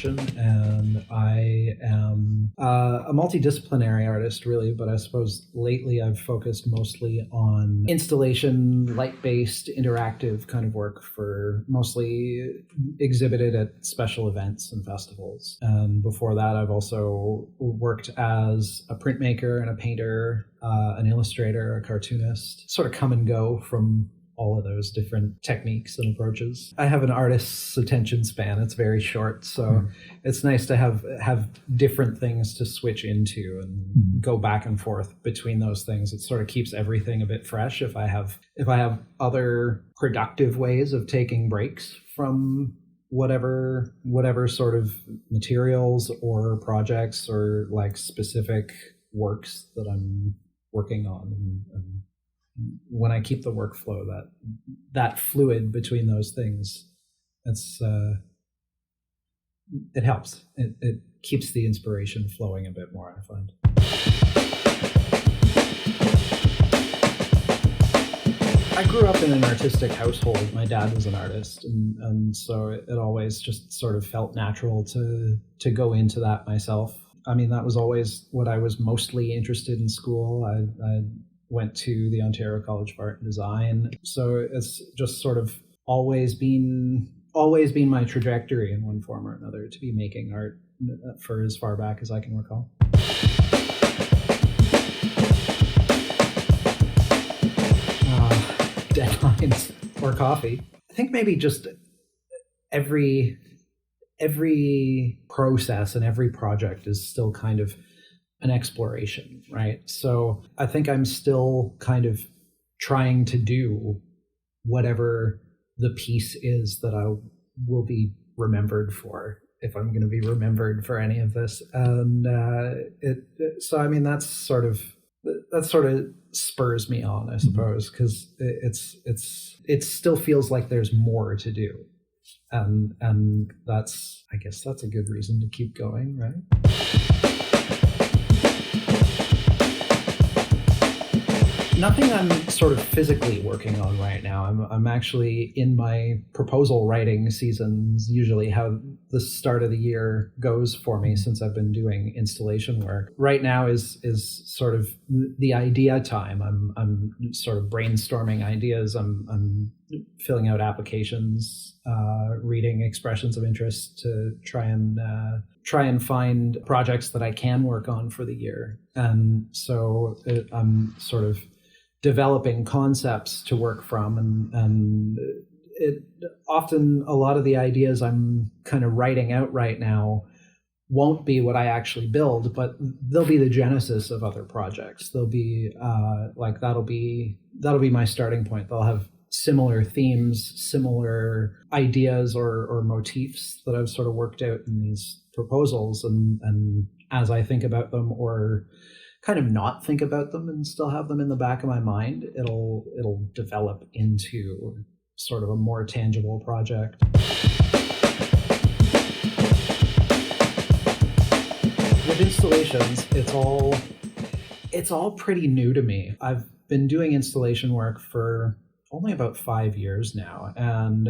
Waurechen, and I am a multidisciplinary artist, really, but I suppose lately I've focused mostly on installation, light-based, interactive kind of work for mostly exhibited at special events and festivals. And before that, I've also worked as a printmaker and a painter, an illustrator, a cartoonist, sort of come and go from all of those different techniques and approaches. I have an artist's attention span. It's very short, so it's nice to have different things to switch into and go back and forth between those things. It sort of keeps everything a bit fresh. If I have other productive ways of taking breaks from whatever sort of materials or projects or like specific works that I'm working on, and when I keep the workflow that fluid between those things, it helps. It keeps the inspiration flowing a bit more, I find. I grew up in an artistic household. My dad was an artist, and so it always just sort of felt natural to go into that myself. I mean, that was always what I was mostly interested in school. I went to the Ontario College of Art and Design. So it's just sort of always been my trajectory in one form or another to be making art for as far back as I can recall. Deadlines or coffee. I think maybe just every process and every project is still kind of an exploration, right? So I think I'm still kind of trying to do whatever the piece is that I will be remembered for, if I'm going to be remembered for any of this. And so I mean, that sort of spurs me on, I suppose, because it still feels like there's more to do, and I guess that's a good reason to keep going, right? Nothing I'm sort of physically working on right now. I'm actually in my proposal writing seasons, usually how the start of the year goes for me since I've been doing installation work. Right now is sort of the idea time. I'm sort of brainstorming ideas. I'm filling out applications, reading expressions of interest to try and find projects that I can work on for the year. And so I'm sort of developing concepts to work from, and it often, a lot of the ideas I'm kind of writing out right now won't be what I actually build, but they'll be the genesis of other projects. They'll be that'll be my starting point. They'll have similar themes, similar ideas or motifs that I've sort of worked out in these proposals, and as I think about them or kind of not think about them and still have them in the back of my mind, it'll develop into sort of a more tangible project. With installations, it's all pretty new to me. I've been doing installation work for only about 5 years now, and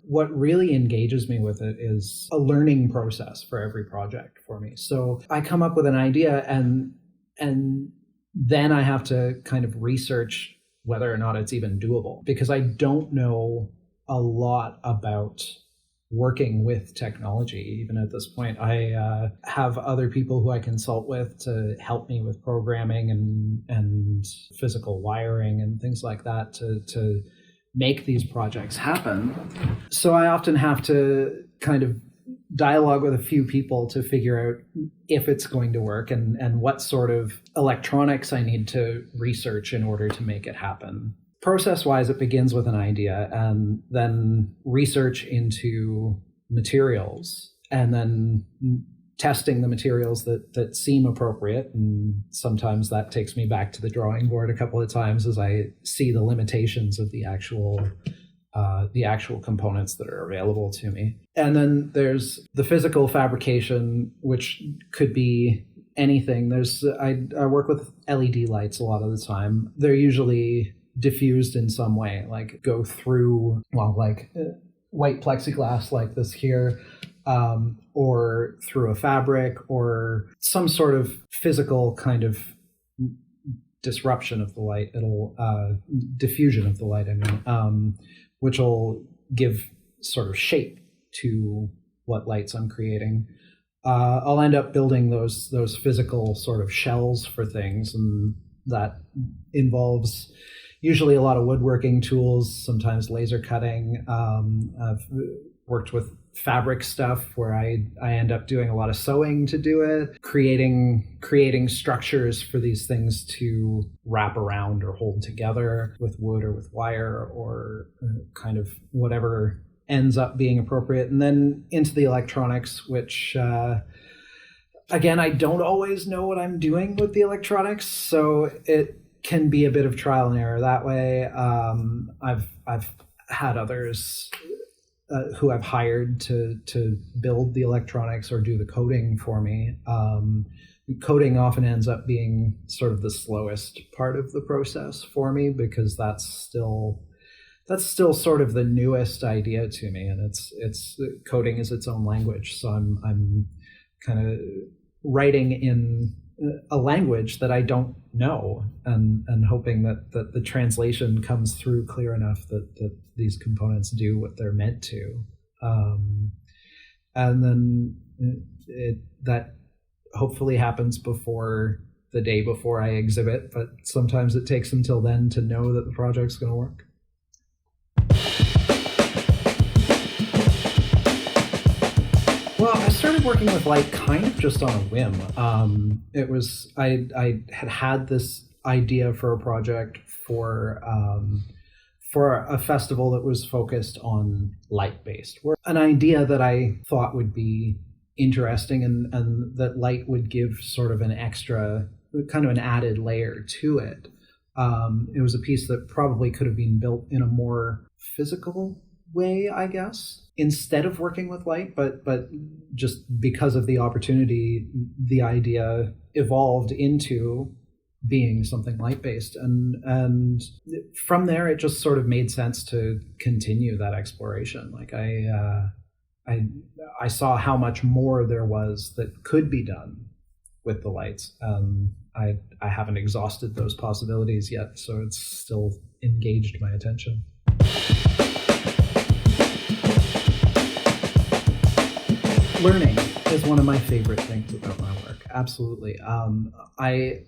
what really engages me with it is a learning process for every project for me. So I come up with an idea, and then I have to kind of research whether or not it's even doable, because I don't know a lot about working with technology. Even at this point, I have other people who I consult with to help me with programming and physical wiring and things like that to make these projects happen. So I often have to kind of dialogue with a few people to figure out if it's going to work and what sort of electronics I need to research in order to make it happen. Process-wise, it begins with an idea and then research into materials and then testing the materials that seem appropriate. And sometimes that takes me back to the drawing board a couple of times as I see the limitations of the actual components that are available to me. And then there's the physical fabrication, which could be anything. I work with LED lights a lot of the time. They're usually diffused in some way, like go through, white plexiglass like this here, or through a fabric or some sort of physical kind of disruption of the light. It'll diffusion of the light, I mean, which will give sort of shape to what lights I'm creating. I'll end up building those physical sort of shells for things, and that involves usually a lot of woodworking tools, sometimes laser cutting. I've worked with fabric stuff where I end up doing a lot of sewing to do it, creating structures for these things to wrap around or hold together with wood or with wire or kind of whatever ends up being appropriate. And then into the electronics, which again, I don't always know what I'm doing with the electronics, so it can be a bit of trial and error that way. I've had others who I've hired to build the electronics or do the coding for me. Coding often ends up being sort of the slowest part of the process for me, because that's still sort of the newest idea to me, and it's coding is its own language. So I'm kind of writing in a language that I don't know, and hoping that the translation comes through clear enough that these components do what they're meant to. And then that hopefully happens before the day before I exhibit, but sometimes it takes until then to know that the project's going to work. Well, I started working with light kind of just on a whim. It was I had this idea for a project for a festival that was focused on light-based work. An idea that I thought would be interesting and that light would give sort of an extra, kind of an added layer to it. It was a piece that probably could have been built in a more physical way, I guess, instead of working with light, but just because of the opportunity, the idea evolved into being something light-based, and from there it just sort of made sense to continue that exploration. Like I saw how much more there was that could be done with the lights. I haven't exhausted those possibilities yet, so it's still engaged my attention. Learning is one of my favorite things about my work. Absolutely. I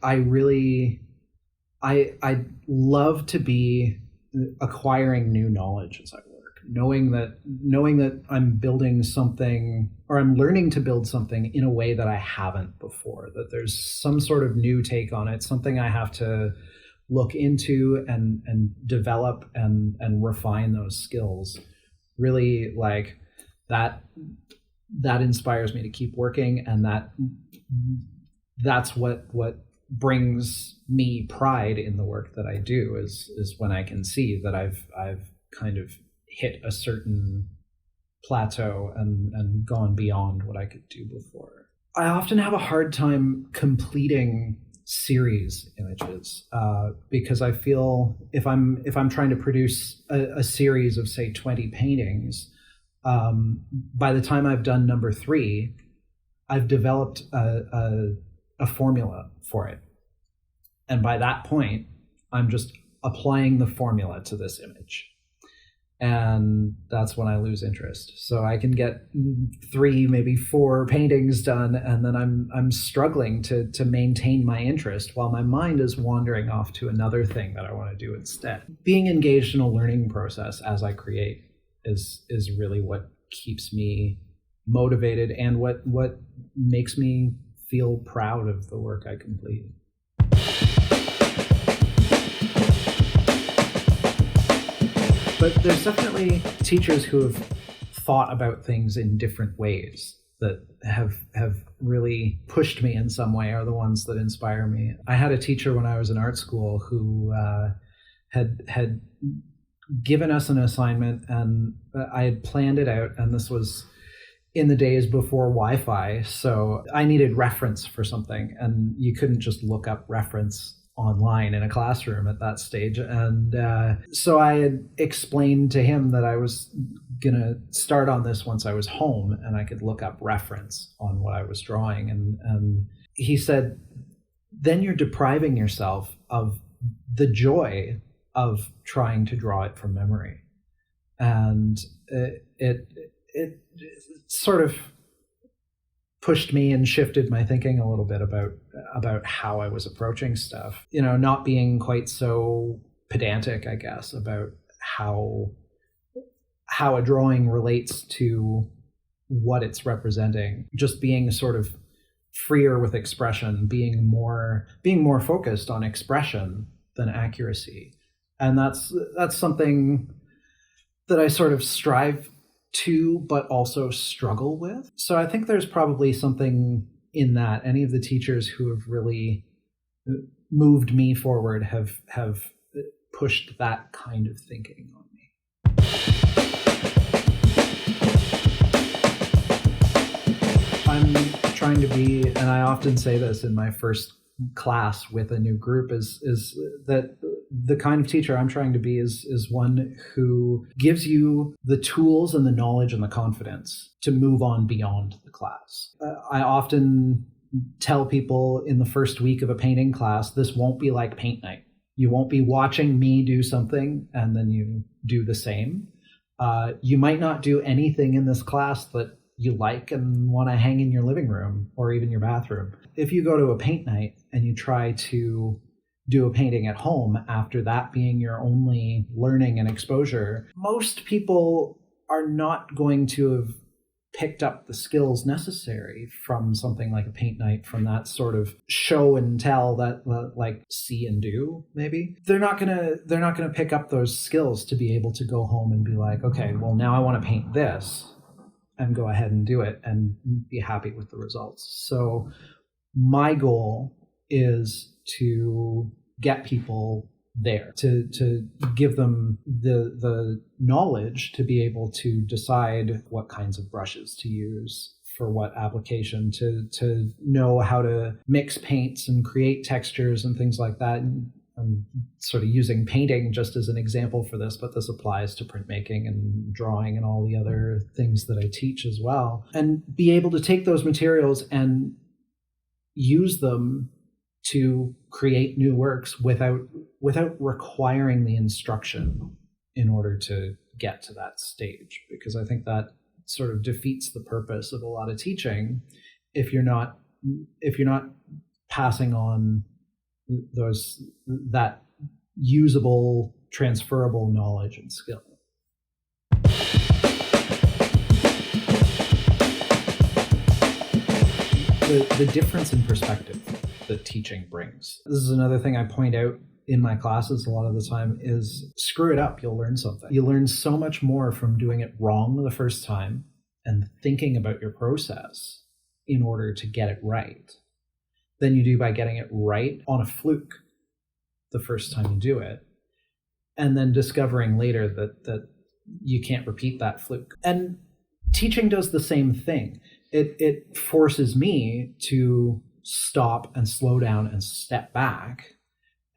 love to be acquiring new knowledge as I work, knowing that I'm building something, or I'm learning to build something in a way that I haven't before, that there's some sort of new take on it, something I have to look into and develop and refine those skills. Really, like that inspires me to keep working, and that's what brings me pride in the work that I do, is when I can see that I've kind of hit a certain plateau and gone beyond what I could do before. I often have a hard time completing series images because I feel if I'm trying to produce a series of, say, 20 paintings, by the time I've done number 3, I've developed a formula for it. And by that point, I'm just applying the formula to this image. And that's when I lose interest. So I can get 3, maybe 4 paintings done, and then I'm struggling to maintain my interest while my mind is wandering off to another thing that I want to do instead. Being engaged in a learning process as I create is really what keeps me motivated, and what makes me feel proud of the work I complete. But there's definitely teachers who have thought about things in different ways that have really pushed me in some way, are the ones that inspire me. I had a teacher when I was in art school who had given us an assignment, and I had planned it out, and this was in the days before Wi-Fi, so I needed reference for something, and you couldn't just look up reference online in a classroom at that stage. And so I had explained to him that I was going to start on this once I was home and I could look up reference on what I was drawing. And he said, then you're depriving yourself of the joy of trying to draw it from memory. And it sort of pushed me and shifted my thinking a little bit about how I was approaching stuff. Not being quite so pedantic, I guess, about how a drawing relates to what it's representing. Just being sort of freer with expression, being more focused on expression than accuracy. And that's something that I sort of strive to, but also struggle with. So I think there's probably something in that. Any of the teachers who have really moved me forward have pushed that kind of thinking on me. I'm trying to be, and I often say this in my first class with a new group, is that the kind of teacher I'm trying to be is one who gives you the tools and the knowledge and the confidence to move on beyond the class. I often tell people in the first week of a painting class, this won't be like paint night. You won't be watching me do something and then you do the same. You might not do anything in this class that you like and want to hang in your living room or even your bathroom. If you go to a paint night and you try to do a painting at home after that being your only learning and exposure, most people are not going to have picked up the skills necessary from something like a paint night, from that sort of show and tell, that like see and do. Maybe they're not gonna pick up those skills to be able to go home and be like, okay, well, now I want to paint this, and go ahead and do it and be happy with the results. So my goal is to get people there, to give them the knowledge to be able to decide what kinds of brushes to use for what application, to know how to mix paints and create textures and things like that. And I'm sort of using painting just as an example for this, but this applies to printmaking and drawing and all the other things that I teach as well. And be able to take those materials and use them to create new works without requiring the instruction in order to get to that stage. Because I think that sort of defeats the purpose of a lot of teaching if you're not passing on that usable, transferable knowledge and skill. The difference in perspective that teaching brings. This is another thing I point out in my classes a lot of the time, is screw it up, you'll learn something. You learn so much more from doing it wrong the first time and thinking about your process in order to get it right than you do by getting it right on a fluke the first time you do it, and then discovering later that you can't repeat that fluke. And teaching does the same thing. It forces me to stop and slow down and step back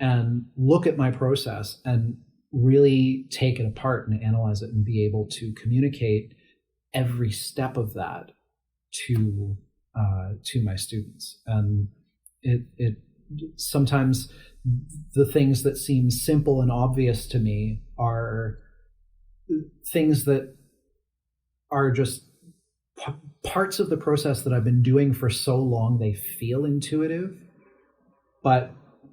and look at my process and really take it apart and analyze it and be able to communicate every step of that to my students. And it sometimes the things that seem simple and obvious to me are things that are just parts of the process that I've been doing for so long. They feel intuitive, but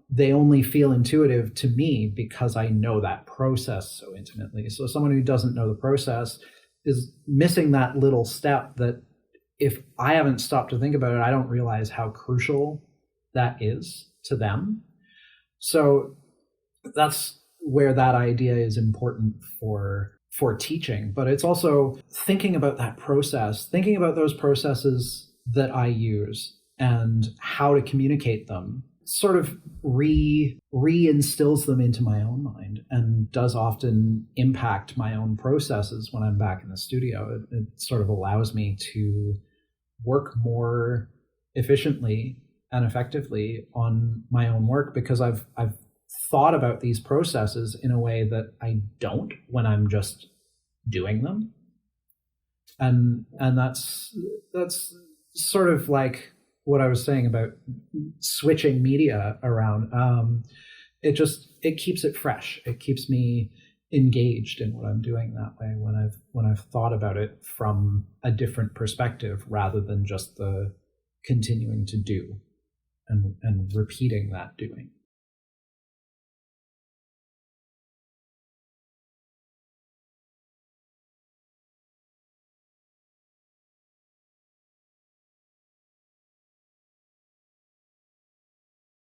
they only feel intuitive to me because I know that process so intimately. So someone who doesn't know the process is missing that little step that if I haven't stopped to think about it, I don't realize how crucial that is to them. So that's where that idea is important for teaching. But it's also thinking about that process, thinking about those processes that I use and how to communicate them, sort of reinstills them into my own mind and does often impact my own processes when I'm back in the studio. It sort of allows me to work more efficiently and effectively on my own work because I've thought about these processes in a way that I don't when I'm just doing them. and that's sort of like what I was saying about switching media around. It keeps it fresh. It keeps me engaged in what I'm doing that way when I've thought about it from a different perspective rather than just the continuing to do and repeating that doing.